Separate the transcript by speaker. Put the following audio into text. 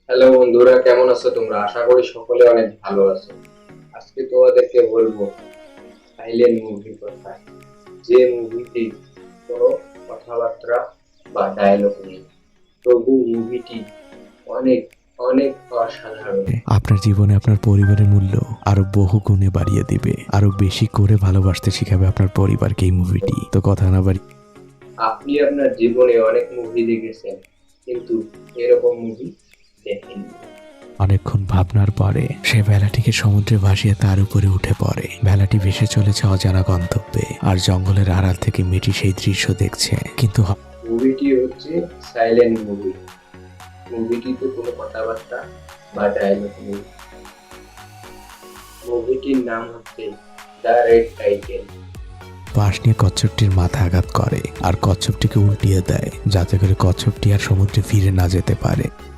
Speaker 1: Hello বন্ধুরা, কেমন আছো তোমরা? আশা করি সকলে অনেক ভালো আছো। আজকে তোমাদেরকে বলবো সাইলেন্ট মুভির কথা, যে মুভিটি কোনো কথাবার্তা বা ডায়লগ নেই, তবু মুভিটি অনেক অনেক অসাধারণ।
Speaker 2: আপনার জীবনে আপনার পরিবারের মূল্য আরো বহু গুণে বাড়িয়ে দিবে, আরো বেশি করে ভালোবাসতে শিখাবে আপনার পরিবারকে এই মুভিটি। তো কথা না বাড়ি,
Speaker 1: আপনি আপনার জীবনে অনেক মুভি দেখেছেন, কিন্তু এরকম মুভি দেখেননি।
Speaker 2: অনেকক্ষণ ভাবনার পরে সে ভেলাটিকে সমুদ্রে ভাসিয়ে তার উপরে উঠে পড়ে। ভেলাটি ভেসে চলেছে অজানা গন্তব্যে, আর জঙ্গলের আড়াল থেকে মেয়েটি সেই দৃশ্য দেখছে। কিন্তু
Speaker 1: মুভিটি হচ্ছে সাইলেন্ট মুভি। মুভিটিতে কোনো কথাবার্তা বা ডায়লগ নেই। মুভিটির নাম হচ্ছে দ্য রেড টাইটেল।
Speaker 2: বাঁশ নিয়ে কচ্ছপটির মাথা আঘাত করে আর কচ্ছপটিকে উল্টিয়ে দেয়, যাতে করে কচ্ছপটি আর সমুদ্রে ফিরে না যেতে পারে।